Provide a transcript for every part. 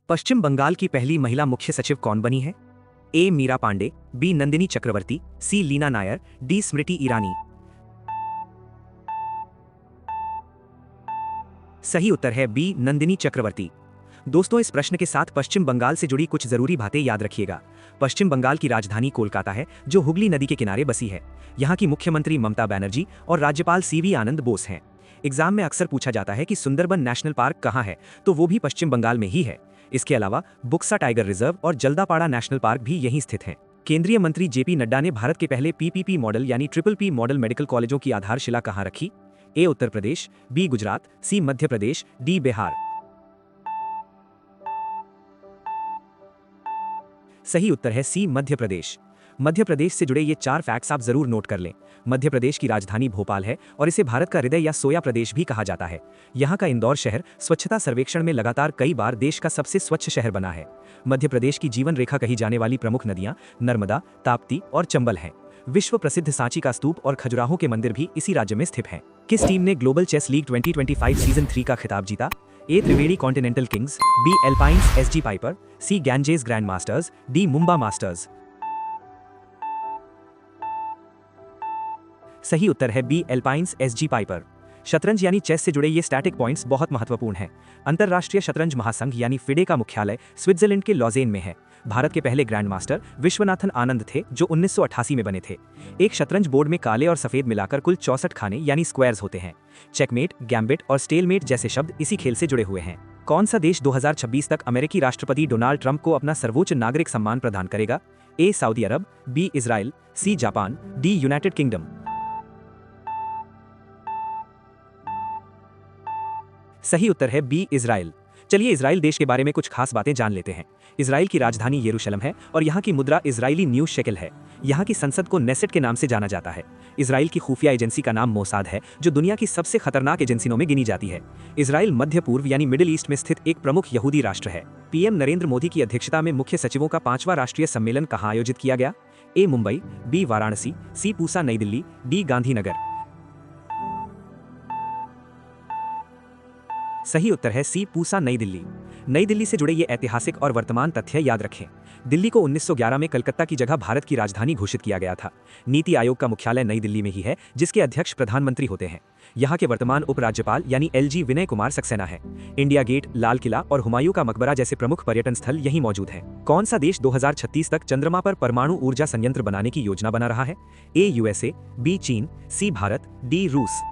पश्चिम बंगाल की पहली महिला मुख्य सचिव कौन बनी है? ए मीरा पांडे, बी नंदिनी चक्रवर्ती, सी लीना नायर, डी स्मृति ईरानी। सही उत्तर है बी नंदिनी चक्रवर्ती। दोस्तों, इस प्रश्न के साथ पश्चिम बंगाल से जुड़ी कुछ जरूरी बातें याद रखिएगा। पश्चिम बंगाल की राजधानी कोलकाता है, जो हुगली नदी के किनारे बसी है। यहाँ की मुख्यमंत्री ममता बनर्जी और राज्यपाल सीवी आनंद बोस हैं। एग्जाम में अक्सर पूछा जाता है कि सुंदरबन नेशनल पार्क कहाँ है, तो वो भी पश्चिम बंगाल में ही है। इसके अलावा बुक्सा टाइगर रिजर्व और जल्दापाड़ा नेशनल पार्क भी यहीं स्थित हैं। केंद्रीय मंत्री जेपी नड्डा ने भारत के पहले पीपीपी मॉडल यानी ट्रिपल पी मॉडल मेडिकल कॉलेजों की आधारशिला कहाँ रखी? ए उत्तर प्रदेश, बी गुजरात, सी मध्य प्रदेश, डी बिहार। सही उत्तर है सी मध्य प्रदेश। मध्य प्रदेश से जुड़े ये 4 फैक्ट्स आप जरूर नोट कर लें। मध्य प्रदेश की राजधानी भोपाल है और इसे भारत का हृदय या सोया प्रदेश भी कहा जाता है। यहाँ का इंदौर शहर स्वच्छता सर्वेक्षण में लगातार कई बार देश का सबसे स्वच्छ शहर बना है। मध्य प्रदेश की जीवन रेखा कही जाने वाली प्रमुख नदियां नर्मदा, ताप्ती और चंबल हैं। विश्व प्रसिद्ध सांची का स्तूप और खजुराहो के मंदिर भी इसी राज्य में स्थित हैं। किस टीम ने ग्लोबल चेस लीग 2025 सीजन 3 का खिताब जीता? A Triveni continental kings, B alpines SG piper, C Ganges grand masters, D Mumba masters. सही उत्तर है बी एल्पाइंस एसजी पाइपर। शतरंज यानी चेस से जुड़े ये स्टैटिक पॉइंट्स बहुत महत्वपूर्ण हैं। अंतर्राष्ट्रीय शतरंज महासंघ यानी फिडे का मुख्यालय स्विट्जरलैंड के लॉजेन में है। भारत के पहले ग्रैंड मास्टर विश्वनाथन आनंद थे, जो 1988 में बने थे। एक शतरंज बोर्ड में काले और सफेद मिलाकर कुल 64 खाने यानी स्क्वायर्स होते हैं। चेकमेट, गैम्बिट और स्टेलमेट जैसे शब्द इसी खेल से जुड़े हुए हैं। कौन सा देश 2026 तक अमेरिकी राष्ट्रपति डोनाल्ड ट्रंप को अपना सर्वोच्च नागरिक सम्मान प्रदान करेगा? A Saudi Arabia, B Israel, C Japan, D United Kingdom. सही उत्तर है बी इजराइल। चलिए इजराइल देश के बारे में कुछ खास बातें जान लेते हैं। इजराइल की राजधानी यरूशलेम है और यहाँ की मुद्रा इजरायली न्यूज़ शेकेल है। यहाँ की संसद को नेसेट के नाम से जाना जाता है। इजराइल की खुफिया एजेंसी का नाम मोसाद है, जो दुनिया की सबसे खतरनाक एजेंसियों में गिनी जाती है। इजराइल मध्य पूर्व यानी मिडिल ईस्ट में स्थित एक प्रमुख यहूदी राष्ट्र है। पीएम नरेंद्र मोदी की अध्यक्षता में मुख्य सचिवों का 5वां राष्ट्रीय सम्मेलन कहाँ आयोजित किया गया? ए मुंबई, बी वाराणसी, सी पूसा नई दिल्ली, डी गांधीनगर। सही उत्तर है सी पूसा नई दिल्ली। नई दिल्ली से जुड़े ये ऐतिहासिक और वर्तमान तथ्य याद रखें। दिल्ली को 1911 में कलकत्ता की जगह भारत की राजधानी घोषित किया गया था। नीति आयोग का मुख्यालय नई दिल्ली में ही है, जिसके अध्यक्ष प्रधानमंत्री होते हैं। यहाँ के वर्तमान उपराज्यपाल यानी एलजी विनय कुमार सक्सेना है। इंडिया गेट, लाल किला और हुमायूं का मकबरा जैसे प्रमुख पर्यटन स्थल यहीं मौजूद हैं। कौन सा देश 2036 तक चंद्रमा पर परमाणु ऊर्जा संयंत्र बनाने की योजना बना रहा है? ए यूएसए, बी चीन, सी भारत, डी रूस।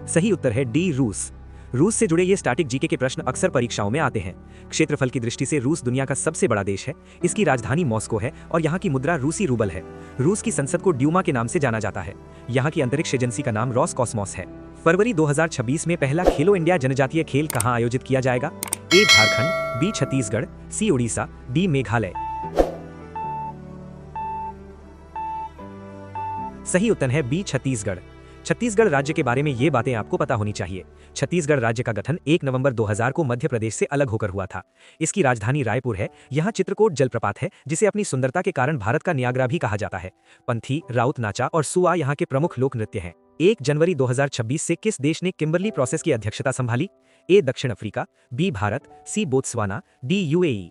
सही उत्तर है डी रूस। रूस से जुड़े ये स्टैटिक जीके के प्रश्न अक्सर परीक्षाओं में आते हैं। क्षेत्रफल की दृष्टि से रूस दुनिया का सबसे बड़ा देश है। इसकी राजधानी मॉस्को है और यहाँ की मुद्रा रूसी रूबल है। रूस की संसद को ड्यूमा के नाम से जाना जाता है। यहाँ की अंतरिक्ष एजेंसी का नाम रॉसकॉस्मॉस है। फरवरी 2026 में पहला खेलो इंडिया जनजातीय खेल कहाँ आयोजित किया जाएगा? ए झारखंड, बी छत्तीसगढ़, सी उड़ीसा, डी मेघालय। सही उत्तर है बी छत्तीसगढ़। छत्तीसगढ़ राज्य के बारे में ये बातें आपको पता होनी चाहिए। छत्तीसगढ़ राज्य का गठन 1 नवंबर 2000 को मध्य प्रदेश से अलग होकर हुआ था। इसकी राजधानी रायपुर है। यहाँ चित्रकोट जलप्रपात है, जिसे अपनी सुंदरता के कारण भारत का नियाग्रा भी कहा जाता है। पंथी, राउत नाचा और सुआ यहाँ के प्रमुख लोक नृत्य हैं। 1 जनवरी 2026 से किस देश ने किम्बरली प्रोसेस की अध्यक्षता संभाली? ए दक्षिण अफ्रीका, बी भारत, सी बोत्सवाना, डी यूएई।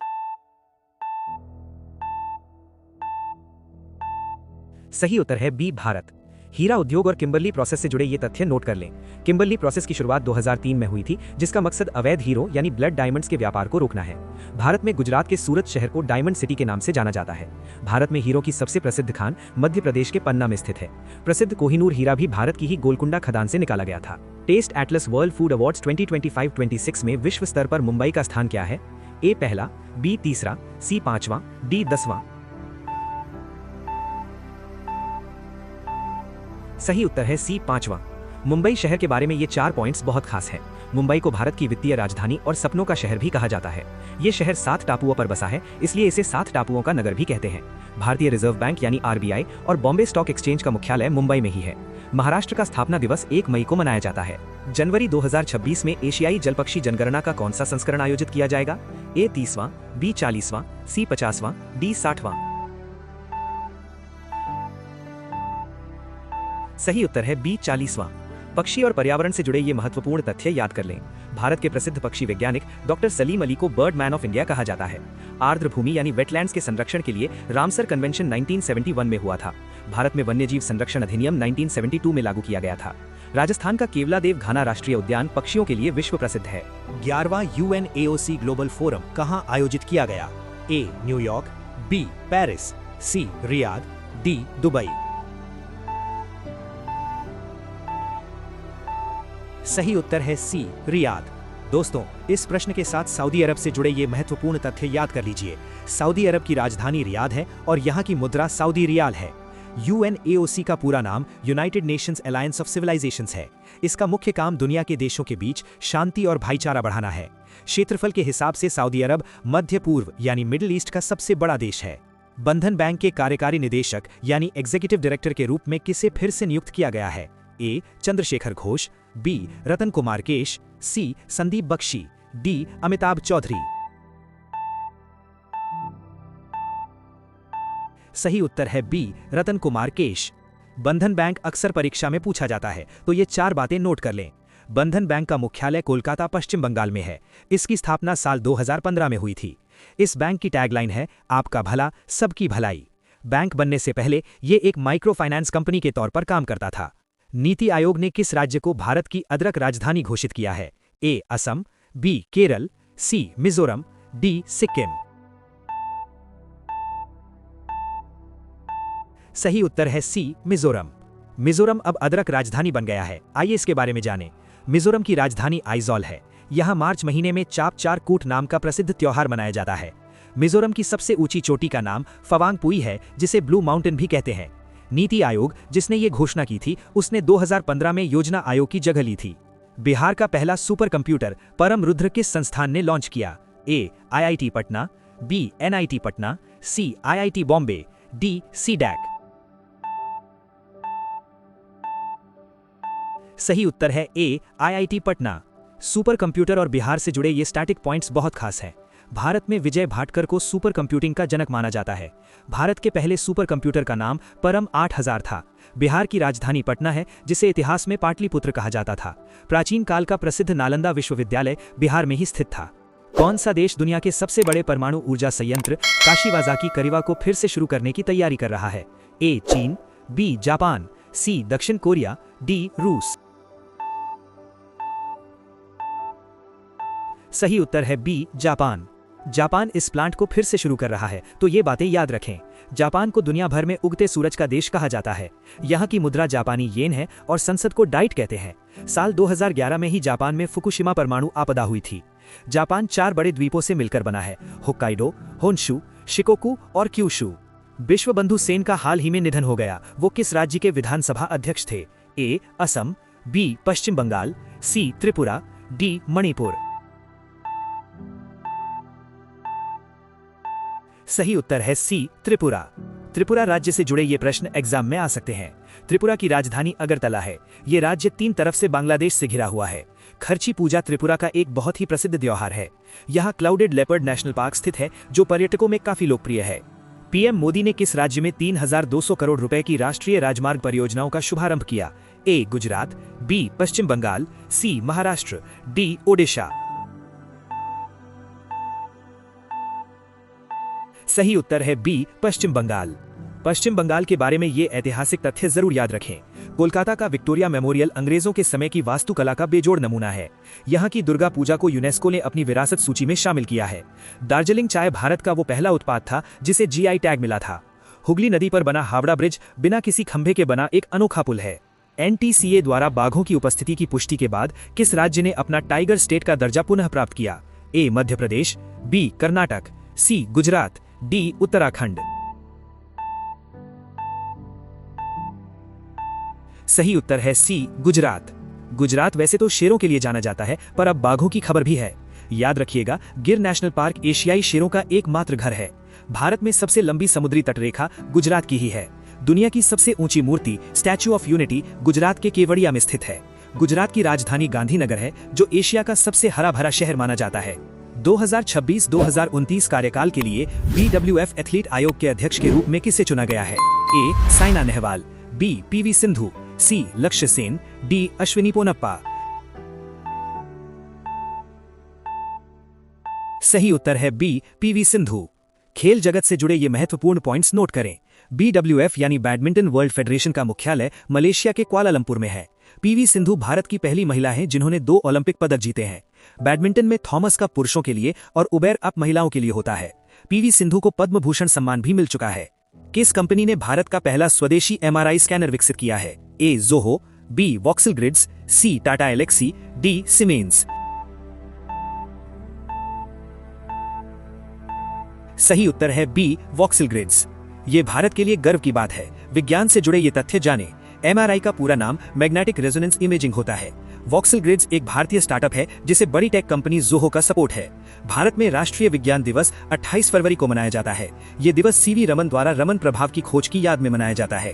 सही उत्तर है बी भारत। हीरा उद्योग और किम्बरली प्रोसेस से जुड़े ये तथ्य नोट कर लें। किम्बरली प्रोसेस की शुरुआत 2003 में हुई थी, जिसका मकसद अवैध हीरो यानी ब्लड डायमंड्स के व्यापार को रोकना है। भारत में गुजरात के सूरत शहर को डायमंड सिटी के नाम से जाना जाता है। भारत में हीरो की सबसे प्रसिद्ध खान मध्य प्रदेश के पन्ना में स्थित है। प्रसिद्ध कोहिनूर हीरा भी भारत की ही गोलकुंडा खदान से निकाला गया था। Taste atlas world food awards 2025-26 में विश्व स्तर पर मुंबई का स्थान क्या है? ए पहला, बी तीसरा, सी 5वां, डी 10वां। सही उत्तर है सी 5वां। मुंबई शहर के बारे में ये 4 पॉइंट्स बहुत खास हैं। मुंबई को भारत की वित्तीय राजधानी और सपनों का शहर भी कहा जाता है। ये शहर 7 टापुओं पर बसा है, इसलिए इसे 7 टापुओं का नगर भी कहते हैं। भारतीय रिजर्व बैंक यानी आरबीआई और बॉम्बे स्टॉक एक्सचेंज का मुख्यालय मुंबई में ही है। महाराष्ट्र का स्थापना दिवस 1 मई को मनाया जाता है। जनवरी 2026 में एशियाई जलपक्षी जनगणना का कौन सा संस्करण आयोजित किया जाएगा? ए 30वां, बी 40वां, सी 50वां, डी 60वां। सही उत्तर है बी 40वां। पक्षी और पर्यावरण से जुड़े ये महत्वपूर्ण तथ्य याद कर लें। भारत के प्रसिद्ध पक्षी वैज्ञानिक डॉक्टर सलीम अली को बर्ड मैन ऑफ इंडिया कहा जाता है। आर्द्र भूमि यानी वेटलैंड्स के संरक्षण के लिए रामसर कन्वेंशन 1971 में हुआ था। भारत में वन्यजीव संरक्षण अधिनियम 1972 में लागू किया गया था। राजस्थान का केवलादेव घाना राष्ट्रीय उद्यान पक्षियों के लिए विश्व प्रसिद्ध है। 11वां UNAOC ग्लोबल फोरम कहां आयोजित किया गया? A. New York, B. Paris, C. Riyadh, D. Dubai. सही उत्तर है C. रियाद। दोस्तों, इस प्रश्न के साथ सऊदी अरब से जुड़े ये महत्वपूर्ण तथ्य याद कर लीजिए। सऊदी अरब की राजधानी रियाद है और यहाँ की मुद्रा सऊदी रियाल है। UNAOC का पूरा नाम united nations alliance of civilizations है। इसका मुख्य काम दुनिया के देशों के बीच शांति और भाईचारा बढ़ाना है। क्षेत्रफल के हिसाब से सऊदी अरब मध्य पूर्व यानी मिडिल ईस्ट का सबसे बड़ा देश है। बंधन बैंक के कार्यकारी निदेशक यानी एग्जीक्यूटिव डायरेक्टर के रूप में किसे फिर से नियुक्त किया गया है? A. Chandrashekhar Ghosh, B. Ratan Kumar cash, C. Sandeep Bakshi, D. Amitabh Chaudhary. सही उत्तर है B. रतन कुमार केश। बंधन बैंक अक्सर परीक्षा में पूछा जाता है, तो ये 4 बातें नोट कर लें। बंधन बैंक का मुख्यालय कोलकाता पश्चिम बंगाल में है। इसकी स्थापना साल 2015 में हुई थी। इस बैंक की टैगलाइन है, आपका भला सबकी भलाई। बैंक बनने से पहले ये एक माइक्रो फाइनेंस कंपनी के तौर पर काम करता था। नीति आयोग ने किस राज्य को भारत की अदरक राजधानी घोषित किया है? A. Assam, B. Kerala, C. Mizoram, D. Sikkim. सही उत्तर है C. मिजोरम। मिजोरम अब अदरक राजधानी बन गया है। आइए इसके बारे में जानें। मिजोरम की राजधानी आइजॉल है। यहाँ मार्च महीने में चाप चार कूट नाम का प्रसिद्ध त्योहार मनाया जाता है। मिजोरम की सबसे ऊंची चोटी का नाम फवांगपुई है, जिसे ब्लू माउंटेन भी कहते हैं। नीति आयोग, जिसने ये घोषणा की थी, उसने 2015 में योजना आयोग की जगह ली थी। बिहार का पहला सुपर कंप्यूटर परम रुद्र किस संस्थान ने लॉन्च किया? A. IIT Patna, B. NIT Patna, C. IIT Bombay, D. CDAC। सही उत्तर है A. IIT Patna. Super computer और बिहार से जुड़े ये स्टैटिक पॉइंट्स बहुत खास हैं। भारत में विजय भाटकर को सुपर कंप्यूटिंग का जनक माना जाता है। भारत के पहले सुपर कंप्यूटर का नाम परम 8000 था। बिहार की राजधानी पटना है, जिसे इतिहास में पाटलिपुत्र कहा जाता था। प्राचीन काल का प्रसिद्ध नालंदा विश्वविद्यालय बिहार में ही स्थित था। कौन सा देश दुनिया के सबसे बड़े परमाणु ऊर्जा संयंत्र काशीवाजाकी करीवा को फिर से शुरू करने की तैयारी कर रहा है? A. चीन, B. Japan, C. दक्षिण कोरिया, D. रूस। सही उत्तर है B. जापान। जापान इस प्लांट को फिर से शुरू कर रहा है, तो ये बातें याद रखें। जापान को दुनिया भर में उगते सूरज का देश कहा जाता है। यहाँ की मुद्रा जापानी येन है और संसद को डाइट कहते हैं। साल 2011 में ही जापान में फुकुशिमा परमाणु आपदा हुई थी। जापान 4 बड़े द्वीपों से मिलकर बना है: होक्काइडो, होन्शु, शिकोकू और क्यूशु। विश्वबंधु सेन का हाल ही में निधन हो गया। वो किस राज्य के विधानसभा अध्यक्ष थे? A. Assam, B. Paschim Bengal, C. Tripura, D. Manipur. सही उत्तर है C. त्रिपुरा। त्रिपुरा राज्य से जुड़े ये प्रश्न एग्जाम में आ सकते हैं। त्रिपुरा की राजधानी अगरतला है। ये राज्य 3 तरफ से बांग्लादेश से घिरा हुआ है। खर्ची पूजा त्रिपुरा का एक बहुत ही प्रसिद्ध त्योहार है। यहाँ क्लाउडेड लेपर्ड नेशनल पार्क स्थित है, जो पर्यटकों में काफी लोकप्रिय है। पीएम मोदी ने किस राज्य में 3200 करोड़ रुपए की राष्ट्रीय राजमार्ग परियोजनाओं का शुभारंभ किया? A. Gujarat, B. Paschim Bengal, C. Maharashtra, D. Odisha. सही उत्तर है B. पश्चिम बंगाल। पश्चिम बंगाल के बारे में ये ऐतिहासिक तथ्य जरूर याद रखें। कोलकाता का विक्टोरिया मेमोरियल अंग्रेजों के समय की वास्तुकला का बेजोड़ नमूना है। यहाँ की दुर्गा पूजा को यूनेस्को ने अपनी विरासत सूची में शामिल किया है। दार्जिलिंग चाय भारत का वो पहला उत्पाद था जिसे GI टैग मिला था। हुगली नदी पर बना हावड़ा ब्रिज बिना किसी खंभे के बना एक अनोखा पुल है। NTCA द्वारा बाघों की उपस्थिति की पुष्टि के बाद किस राज्य ने अपना टाइगर स्टेट का दर्जा पुनः प्राप्त किया? A. Madhya Pradesh, B. Karnataka, C. Gujarat, D. Uttarakhand. सही उत्तर है C. गुजरात। गुजरात वैसे तो शेरों के लिए जाना जाता है, पर अब बाघों की खबर भी है। याद रखिएगा, गिर नेशनल पार्क एशियाई शेरों का एकमात्र घर है। भारत में सबसे लंबी समुद्री तटरेखा गुजरात की ही है। दुनिया की सबसे ऊंची मूर्ति स्टैच्यू ऑफ यूनिटी गुजरात के केवड़िया में स्थित है। गुजरात की राजधानी गांधीनगर है, जो एशिया का सबसे हरा भरा शहर माना जाता है। 2026-2029 कार्यकाल के लिए BWF एथलीट आयोग के अध्यक्ष के रूप में किसे चुना गया है? A. Saina Nehwal, B. PV Sindhu, सी लक्ष्य सेन, डी अश्विनी पोनप्पा। सही उत्तर है बी पीवी सिंधु। खेल जगत से जुड़े ये महत्वपूर्ण पॉइंट्स नोट करें। BWF यानी बैडमिंटन वर्ल्ड फेडरेशन का मुख्यालय मलेशिया के कुआलालंपुर में है। पीवी सिंधु भारत की पहली महिला हैं जिन्होंने 2 ओलंपिक पदक जीते हैं। बैडमिंटन में थॉमस कप पुरुषों के लिए और उबेर अप महिलाओं के लिए होता है। पीवी सिंधु को पद्म भूषण सम्मान भी मिल चुका है। किस कंपनी ने भारत का पहला स्वदेशी MRI स्कैनर विकसित किया है? ए जोहो, बी वॉक्सल ग्रिड्स, सी टाटा एलेक्सी, डी सीमेंस। सही उत्तर है बी वॉक्सल ग्रिड्स। ये भारत के लिए गर्व की बात है। विज्ञान से जुड़े ये तथ्य जानें। MRI का पूरा नाम मैग्नेटिक रेजोनेंस इमेजिंग होता है। वॉक्सल ग्रिड्स एक भारतीय स्टार्टअप है जिसे बड़ी टेक कंपनी जोहो का सपोर्ट है। भारत में राष्ट्रीय विज्ञान दिवस 28 फरवरी को मनाया जाता है। ये दिवस CV रमन द्वारा रमन प्रभाव की खोज की याद में मनाया जाता है।